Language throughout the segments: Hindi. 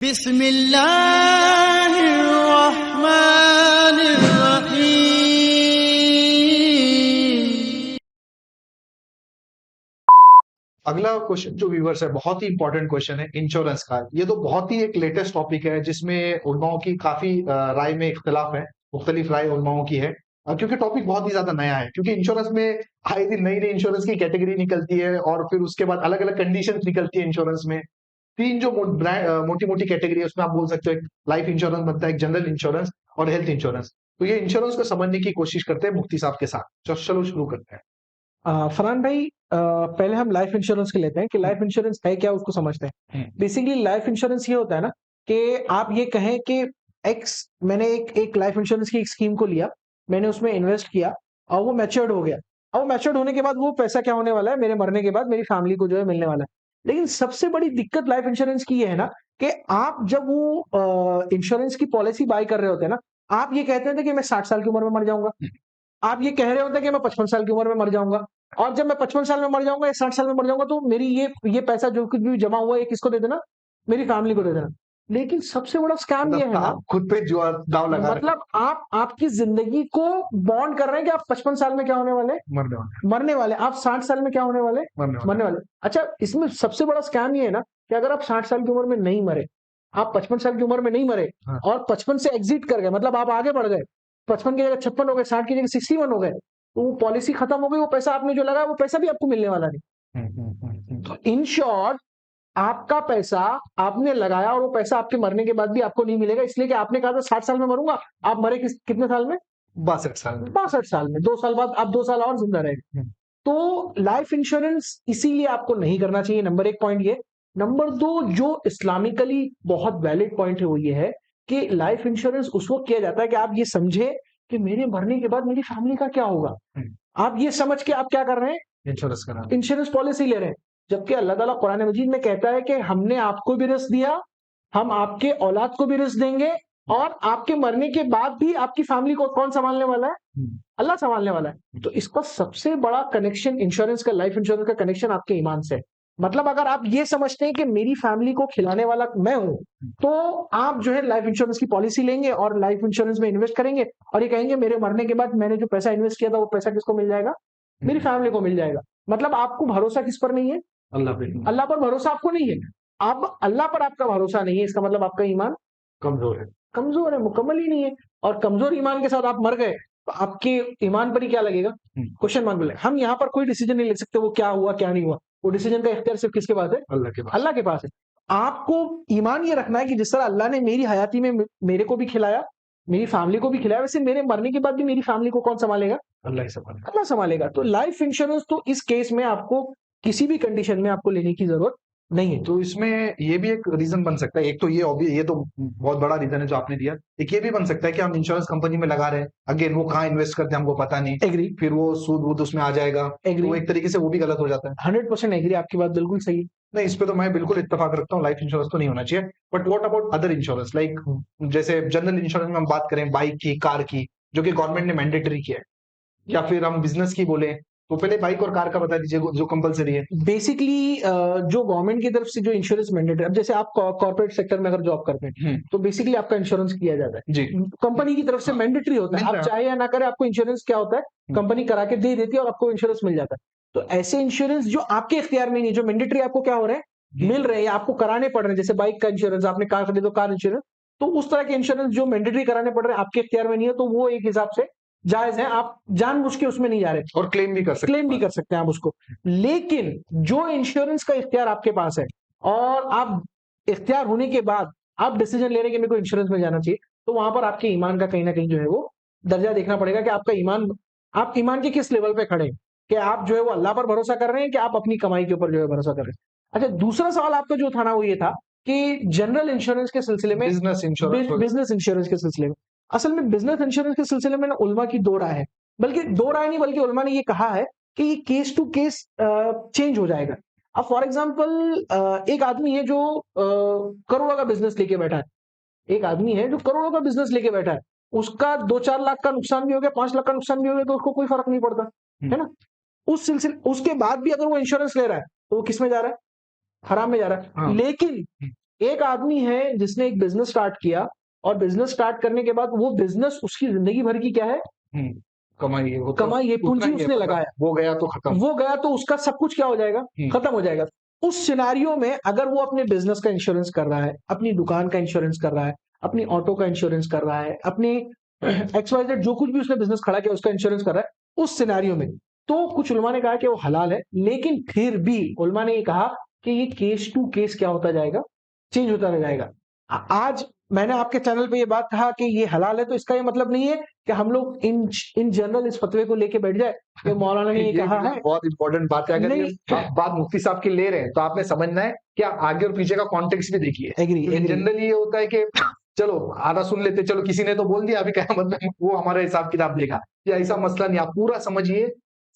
बिस्मिल्लाहिर्रहमानिर्रहीम। अगला क्वेश्चन जो व्यूवर्स है बहुत ही इंपॉर्टेंट क्वेश्चन है इंश्योरेंस का। ये तो बहुत ही एक लेटेस्ट टॉपिक है जिसमें उलमाओं की काफी राय में इख्तिलाफ है, मुख्तलिफ राय उलमाओं की है। क्योंकि टॉपिक बहुत ही ज्यादा नया है, क्योंकि इंश्योरेंस में आए दिन नई नई इंश्योरेंस की कैटेगरी निकलती है और फिर उसके बाद अलग अलग कंडीशन निकलती है इंश्योरेंस में। तीन जो मोटी मोटी कैटेगरी है उसमें आप बोल सकते हो, एक लाइफ इंश्योरेंस बनता है, एक जनरल इंश्योरेंस और हेल्थ इंश्योरेंस। तो ये इंश्योरेंस को समझने की कोशिश करते हैं मुफ्ती साहब के साथ। चलो शुरू करते हैं। फरहान भाई, पहले हम लाइफ इंश्योरेंस के लेते हैं कि लाइफ इंश्योरेंस है क्या, उसको समझते हैं। बेसिकली लाइफ इंश्योरेंस ये होता है ना कि आप ये कहें कि मैंने एक लाइफ इंश्योरेंस की एक स्कीम को लिया, मैंने उसमें इन्वेस्ट किया और वो मैच्योर्ड हो गया। अब वो मैच्योर्ड होने के बाद वो पैसा क्या होने वाला है, मेरे मरने के बाद मेरी फैमिली को जो है मिलने वाला है। लेकिन सबसे बड़ी दिक्कत लाइफ इंश्योरेंस की ये है ना कि आप जब वो इंश्योरेंस की पॉलिसी बाय कर रहे होते हैं ना, आप ये कहते थे कि मैं 60 साल की उम्र में मर जाऊंगा, आप ये कह रहे होते हैं कि मैं 55 साल की उम्र में मर जाऊंगा, और जब मैं 55 साल में मर जाऊंगा या 60 साल में मर जाऊंगा तो मेरी ये पैसा जो कुछ भी जमा हुआ है किसको दे देना, मेरी फैमिली को दे देना। लेकिन सबसे बड़ा स्कैम ये है ना, आप खुद पे जो दाव लगा रहे मतलब आप आपकी जिंदगी को बॉन्ड कर रहे हैं कि आप 55 साल में क्या होने वाले, हैं, मरने वाले। आप 60 साल में क्या होने वाले, मरने वाले। अच्छा, इसमें सबसे बड़ा स्कैम ये है ना कि अगर आप 60 साल की उम्र में नहीं मरे, आप 55 साल की उम्र में नहीं मरे हाँ। और 55 से एग्जिट कर गए, मतलब आप आगे बढ़ गए, 55 की जगह 56 हो गए, 60 की जगह 61 हो गए, तो वो पॉलिसी खत्म हो गई, वो पैसा आपने जो लगाया वो पैसा भी आपको मिलने वाला नहीं। तो इन शॉर्ट, आपका पैसा आपने लगाया और वो पैसा आपके मरने के बाद भी आपको नहीं मिलेगा, इसलिए कि आपने कहा था 60 साल में मरूंगा, आप मरे कितने साल में, 62 साल में। 62 साल में। 2 साल बाद आप 2 साल और जिंदा रहे। तो लाइफ इंश्योरेंस इसीलिए आपको नहीं करना चाहिए। नंबर 1 पॉइंट ये। नंबर 2, जो इस्लामिकली बहुत वैलिड पॉइंट है वो ये है कि लाइफ इंश्योरेंस उस वक्त किया जाता है कि आप ये समझे कि मेरे मरने के बाद मेरी फैमिली का क्या होगा। आप ये समझ के आप क्या कर रहे हैं, इंश्योरेंस करा। इंश्योरेंस पॉलिसी ले रहे हैं। जबकि अल्लाह ताला कुरान मजीद में कहता है कि हमने आपको भी रिस्क दिया, हम आपके औलाद को भी रिस्क देंगे, और आपके मरने के बाद भी आपकी फैमिली को कौन संभालने वाला है, अल्लाह संभालने वाला है। तो इसका सबसे बड़ा कनेक्शन इंश्योरेंस का, लाइफ इंश्योरेंस का कनेक्शन आपके ईमान से है। मतलब अगर आप ये समझते हैं कि मेरी फैमिली को खिलाने वाला मैं हूं, तो आप जो है लाइफ इंश्योरेंस की पॉलिसी लेंगे और लाइफ इंश्योरेंस में इन्वेस्ट करेंगे और ये कहेंगे मेरे मरने के बाद मैंने जो पैसा इन्वेस्ट किया था वो पैसा किसको मिल जाएगा, मेरी फैमिली को मिल जाएगा। मतलब आपको भरोसा किस पर नहीं है, अल्लाह पर भरोसा आपको नहीं है। अब अल्लाह पर आपका भरोसा नहीं है, इसका मतलब आपका ईमान कमजोर है, मुकम्मल ही नहीं है। और कमजोर ईमान के साथ आप मर गए तो आपके ईमान पर ही क्या लगेगा, क्वेश्चन मार्क लगेगा। हम यहाँ पर कोई डिसीजन नहीं ले सकते वो क्या हुआ क्या नहीं हुआ, वो डिसीजन का इख्तियार सिर्फ किसके पास है, अल्लाह के पास है। आपको ईमान ये रखना है कि जिस तरह अल्लाह ने मेरी हयाती में मेरे को भी खिलाया, मेरी फैमिली को भी खिलाया, वैसे मेरे मरने के बाद भी मेरी फैमिली को कौन संभालेगा, अल्लाह संभालेगा। तो लाइफ इंश्योरेंस तो इस केस में आपको किसी भी कंडीशन में आपको लेने की जरूरत नहीं है। तो इसमें ये भी एक रीजन बन सकता है, एक तो ये तो बहुत बड़ा रीजन है जो आपने दिया। एक ये भी बन सकता है कि हम इंश्योरेंस कंपनी में लगा रहे हैं, अगेन वो कहाँ इन्वेस्ट करते हैं हमको पता नहीं, एग्री, फिर वो सूद वूद उसमें आ जाएगा, तो एक तरीके से वो भी गलत हो जाता है। 100% एग्री, आपकी बात बिल्कुल सही है। नहीं, इस पे तो मैं बिल्कुल इत्तेफाक रखता हूँ, लाइफ इंश्योरेंस तो नहीं होना चाहिए। But what about other insurance, like जैसे जनरल इंश्योरेंस में हम बात करें बाइक की, कार की, जो कि गवर्नमेंट ने मैंडेटरी किया है, या फिर हम बिजनेस की बोले, तो पहले बाइक और कार का बता दीजिए जो कंपलसरी है। बेसिकली जो गवर्नमेंट की तरफ से जो इंश्योरेंस मैंडेटरी, अब जैसे आप कॉर्पोरेट सेक्टर में अगर जॉब करते हैं तो बेसिकली आपका इंश्योरेंस किया जाता है जी, कंपनी की तरफ से, मैंडेटरी होता है। आप चाहे या ना करें आपको इंश्योरेंस क्या होता है, कंपनी करा के दे देती है और आपको इंश्योरेंस मिल जाता है। तो ऐसे इंश्योरेंस जो आपके इख्तियार में नहीं, जो मैंडेटरी आपको क्या हो रहे हैं, मिल रहे हैं, आपको कराने पड़ रहे हैं, जैसे बाइक का इंश्योरेंस, आपने कार खरीदो तो कार इंश्योरेंस, तो उस तरह के इंश्योरेंस जो मैंडेटरी कराने पड़ रहे हैं आपके इख्तियार में नहीं है, तो वो एक हिसाब से जायज है, आप जानबूझ के उसमें नहीं जा रहे और क्लेम भी कर सकते हैं आप उसको। लेकिन जो इंश्योरेंस का इख्तियार आपके पास है और आप इख्तियार होने के बाद आप डिसीजन ले रहे हैं कि मेरे को इंश्योरेंस में जाना चाहिए, तो वहां पर आपके ईमान का कहीं ना कहीं जो है वो दर्जा देखना पड़ेगा कि आपका ईमान, आप ईमान के किस लेवल पे खड़े हैं, कि आप जो है वो अल्लाह पर भरोसा कर रहे हैं कि आप अपनी कमाई के ऊपर जो है भरोसा कर रहे हैं। अच्छा, दूसरा सवाल आपका जो था ना वो ये था कि जनरल इंश्योरेंस के सिलसिले में, बिजनेस इंश्योरेंस के सिलसिले में, असल में बिजनेस इंश्योरेंस के सिलसिले में ना उलमा की दो राय है, बल्कि दो राय नहीं, बल्कि उलमा ने ये कहा है कि ये केस टू केस चेंज हो जाएगा। अब फॉर एग्जांपल एक आदमी है जो करोड़ों का बिजनेस लेके बैठा है, एक आदमी है जो करोड़ों का बिजनेस लेके बैठा है, उसका 2-4 लाख का नुकसान भी हो गया, 5 लाख का नुकसान भी हो गया, तो उसको कोई फर्क नहीं पड़ता है ना। उस सिलसिले, उसके बाद भी अगर वो इंश्योरेंस ले रहा है तो वो किस में जा रहा है, हराम में जा रहा है। लेकिन एक आदमी है जिसने एक बिजनेस स्टार्ट किया और बिजनेस स्टार्ट करने के बाद वो बिजनेस उसकी जिंदगी भर की क्या है, हम्म, कमाई है, वो तो कमाई है, उतना पूंजी ही है, उसने मतलब लगाया, वो गया तो खत्म। वो गया तो उसका सब कुछ क्या हो जाएगा, खत्म हो जाएगा। उस सिनारियो में अगर वो अपने बिजनेस का इंश्योरेंस कर रहा है, अपनी दुकान का इंश्योरेंस कर रहा है, अपनी ऑटो का इंश्योरेंस कर रहा है, अपनी XYZ जो कुछ भी उसने बिजनेस खड़ा किया उसका इंश्योरेंस कर रहा है, उस सिनारियो में तो कुछ उलमा ने कहा कि वो हलाल है, लेकिन फिर भी उलमा ने ये कहा कि ये केस टू केस क्या होता जाएगा, चेंज होता रह जाएगा। आज मैंने आपके चैनल पे ये बात कहा कि ये हलाल है, तो इसका ये मतलब नहीं है कि हम लोग इन जनरल इस फतवे को लेके बैठ जाए कि मौलाना ने ये कहा है। बहुत इंपॉर्टेंट बात है, अगर ये नहीं, आप बात मुफ्ती साहब की ले रहे हैं तो आपने समझना है कि आप आगे और पीछे का कॉन्टेक्स्ट भी देखिए। एग्री एग्री जनरली ये होता है कि चलो आधा सुन लेते, चलो किसी ने तो बोल दिया, अभी क्या मतलब वो हमारा हिसाब किताब देगा, या ऐसा मसला नहीं। आप पूरा समझिए,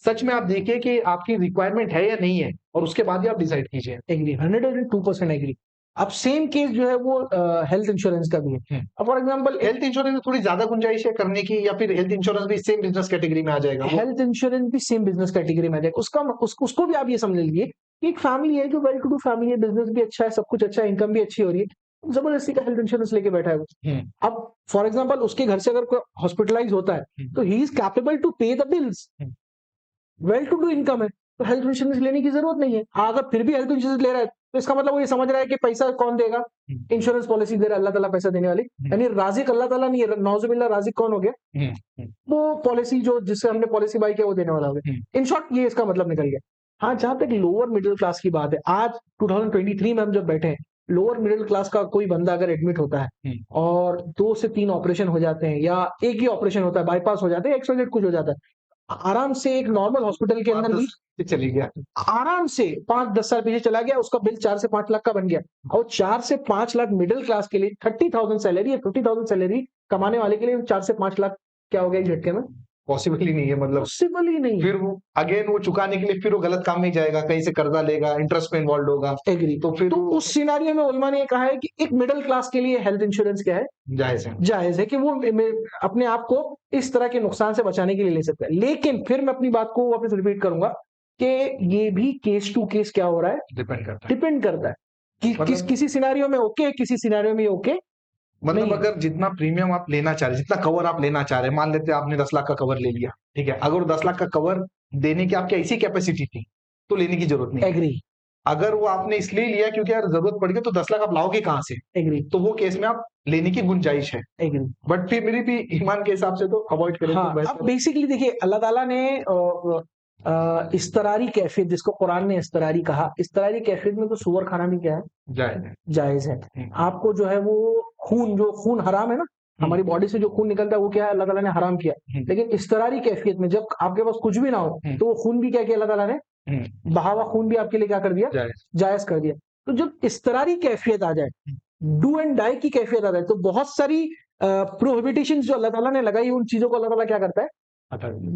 सच में आप देखिए कि आपकी रिक्वायरमेंट है या नहीं है, और उसके बाद ही आप डिसाइड कीजिए। Agree 102% agree. अब सेम केस जो है वो हेल्थ इंश्योरेंस का भी है। अब फॉर एग्जांपल हेल्थ इंश्योरेंस में थोड़ी ज्यादा गुंजाइश है करने की, या फिर हेल्थ इंश्योरेंस भी सेम बिजनेस कैटेगरी में आ जाएगा? हेल्थ इंश्योरेंस भी सेम बिजनेस कैटेगरी में आ जाएगा। उसको भी आप ये समझ लीजिए कि एक फैमिली है जो वेल टू डू फैमिली है, बिजनेस भी अच्छा है, सब कुछ अच्छा है, इनकम भी अच्छी हो रही है, जबरदस्ती का हेल्थ इंश्योरेंस लेके बैठा है वो। अब फॉर एग्जांपल उसके घर से अगर कोई हॉस्पिटलाइज होता है तो he is capable to pay the bills, well to do income है, तो हेल्थ इंश्योरेंस लेने की जरूरत नहीं है। अगर फिर भी हेल्थ इंश्योरेंस ले रहा है तो इसका मतलब वो ये समझ रहा है कि पैसा कौन देगा, इंश्योरेंस पॉलिसी दे रहा है अल्लाह ताला पैसा देने वाली, यानी राजिक अल्लाह ताला नहीं है, नौजुबिल्लाह राजिक कौन हो गया, वो पॉलिसी जो जिससे हमने पॉलिसी बाई किया वो देने वाला हो गया। इन शॉर्ट ये इसका मतलब निकल गया। हाँ, जहां तक लोअर मिडिल क्लास की बात है, आज 2023 में हम जब बैठे हैं, लोअर मिडिल क्लास का कोई बंदा अगर एडमिट होता है और 2 से 3 ऑपरेशन हो जाते हैं, या एक ही ऑपरेशन होता है, बाईपास हो जाते हैं, XYZ कुछ हो जाता है, आराम से एक नॉर्मल हॉस्पिटल के अंदर भी चली गया, आराम से 5-10 साल पीछे चला गया, उसका बिल 4 से 5 लाख का बन गया। और 4 से 5 लाख मिडिल क्लास के लिए, 30,000 सैलरी या 50,000 सैलरी कमाने वाले के लिए 4 से 5 लाख क्या हो गया एक झटके में? पॉसिबल ही नहीं है, मतलब पॉसिबल ही नहीं। फिर वो अगेन वो चुकाने के लिए फिर वो गलत काम में जाएगा, कहीं से कर्जा लेगा, इंटरेस्ट में इन्वॉल्व होगा। एग्री। तो फिर तो उस सिनारियो में उलमा ने कहा है कि एक मिडिल क्लास के लिए हेल्थ इंश्योरेंस क्या है, जायज है कि वो अपने आप को इस तरह के नुकसान से बचाने के लिए ले सकता है। लेकिन फिर मैं अपनी बात को वापस रिपीट करूंगा कि ये भी केस टू केस क्या हो रहा है, डिपेंड करता है कि किसी सिनारियो में ओके, किसी सिनारियो में ओके। मतलब अगर जितना प्रीमियम आप लेना चाह रहे, जितना कवर आप लेना चाह रहे, मान लेते हैं आपने 10 लाख का कवर ले लिया, ठीक है, अगर 10 लाख का कवर देने की आपकी ऐसी कैपेसिटी थी तो लेने की जरूरत नहीं। एग्री। अगर वो आपने इसलिए लिया क्योंकि यार जरूरत पड़ गई, तो 10 लाख आप लाओगे कहां से? एग्री। तो वो केस में आप लेने की गुंजाइश है। एग्री। बट फिर मेरी भी ईमान के हिसाब से तो अवॉइड करें। हाँ, अब बेसिकली देखिए अल्लाह ताला ने इस्तरारी कैफियत, जिसको कुरान ने इस्तरारी कहा, इस्तरारी कैफियत में तो सूअर खाना भी क्या है, जायज है। आपको जो है वो खून हराम है ना, हमारी बॉडी से जो खून निकलता है वो क्या है, अल्लाह ताला ने हराम किया। लेकिन इस्तरारी कैफियत में जब आपके पास कुछ भी ना हो तो वो खून भी क्या किया अल्लाह ताला ने, बहावा खून भी आपके लिए क्या कर दिया, जायज कर दिया। तो जब इस्तरारी कैफियत आ जाए, डू एंड डाई की कैफियत आ जाए, तो बहुत सारी प्रोहिबिटेशन जो अल्लाह ताला ने लगाई, उन चीजों को अल्लाह ताला क्या करता है,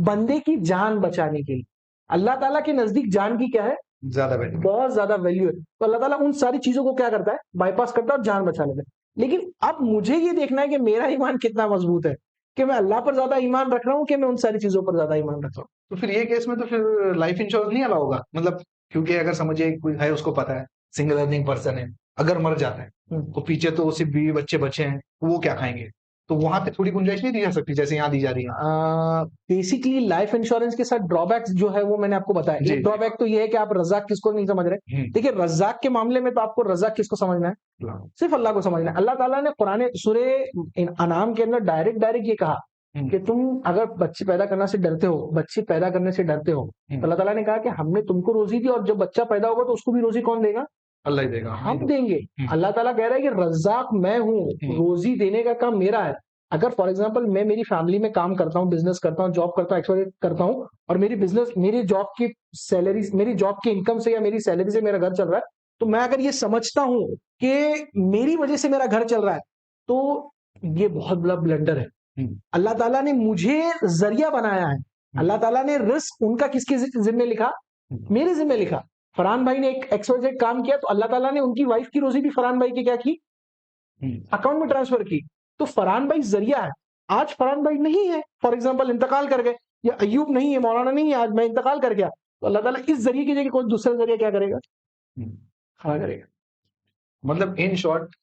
बंदे की जान बचाने के लिए। अल्लाह ताला के नजदीक जान की क्या है, बहुत ज्यादा वैल्यू है। तो अल्लाह ताला उन सारी चीजों को क्या करता है, बाईपास करता है और जान बचा लेता है। लेकिन अब मुझे ये देखना है कि मेरा ईमान कितना मजबूत है, कि मैं अल्लाह पर ज्यादा ईमान रख रहा हूँ कि मैं उन सारी चीजों पर ज्यादा ईमान रख रहा हूँ। तो फिर ये केस में तो फिर लाइफ इंश्योरेंस नहीं अलाउ होगा, मतलब क्योंकि अगर समझिए कोई है, उसको पता है सिंगल अर्निंग पर्सन है, अगर मर जाता है तो पीछे तो सिर्फ बीवी बच्चे बचे हैं, वो क्या खाएंगे? तो वहां पे थोड़ी गुंजाइश नहीं दी जा सकती जैसे यहाँ दी जा रही है? बेसिकली लाइफ इंश्योरेंस के साथ ड्रॉबैक्स जो है वो मैंने आपको बताया। एक ड्रॉबैक तो ये है कि आप रज़ाक किसको नहीं समझ रहे। देखिए रज़ाक के मामले में तो आपको रज़ाक किसको समझना है, सिर्फ अल्लाह को समझना है। अल्लाह ताला ने कुरान सूरे अनाम के अंदर डायरेक्ट ये कहा कि तुम अगर बच्चे पैदा करने से डरते हो, बच्चे पैदा करने से डरते हो, तो अल्लाह ताला ने कहा कि हमने तुमको रोजी दी, और जब बच्चा पैदा होगा तो उसको भी रोजी कौन देगा, अल्लाह ही देगा, हम देंगे। अल्लाह ताला कह रहा है कि रज़ाक मैं हूँ, रोजी देने का काम मेरा है। अगर फॉर एग्जांपल मैं मेरी फैमिली में काम करता हूँ, बिजनेस करता हूँ, जॉब करता हूँ, एक्सवाइजेड करता हूँ, और मेरी जॉब की सैलरी, मेरी जॉब की इनकम से या मेरी सैलरी से मेरा घर चल रहा है, तो मैं अगर ये समझता हूँ कि मेरी वजह से मेरा घर चल रहा है, तो ये बहुत बड़ा ब्लंडर है। अल्लाह ताला ने मुझे जरिया बनाया है। अल्लाह ताला ने रिस्क उनका किसके जिम्मे लिखा, मेरे जिम्मे लिखा। फरहान भाई ने एक XYZ काम किया, तो अल्लाह ताला ने उनकी वाइफ की रोजी भी फरहान भाई की क्या की, अकाउंट में ट्रांसफर की। तो फरहान भाई जरिया है। आज फरहान भाई नहीं है, फॉर एग्जांपल इंतकाल कर गए, या अयूब नहीं है, मौलाना नहीं है, आज मैं इंतकाल कर गया, तो अल्लाह ताला इस जरिए की जगह कोई दूसरा जरिया क्या करेगा, खड़ा करेगा। मतलब इन शॉर्ट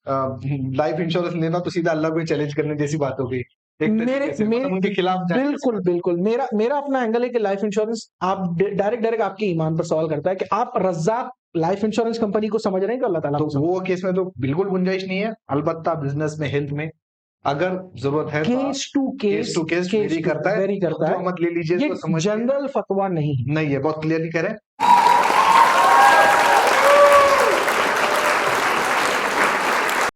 लाइफ इंश्योरेंस लेना तो सीधा अल्लाह को चैलेंज करने जैसी बात हो गई एक मेरे तरीके से, मेरे मतलब उनके खिलाफ जाने जैसी बिल्कुल बिल्कुल मेरा मेरा अपना एंगल है कि लाइफ इंश्योरेंस आप डायरेक्ट आपके ईमान पर सवाल करता है कि आप रज़्ज़ाक लाइफ इंश्योरेंस कंपनी को समझ रहे हैं कि अल्लाह ताला तो को समझ वो केस में तो बिल्कुल गुंजाइश नहीं है। अलबत्ता बिजनेस में, हेल्थ में अगर जरूरत है तो case to case to case vary करता है, वेरी करता जो है। मत ले लीजिए ये तो समझिए जनरल फतवा नहीं है। नहीं है, बहुत क्लियरली कह रहे हैं।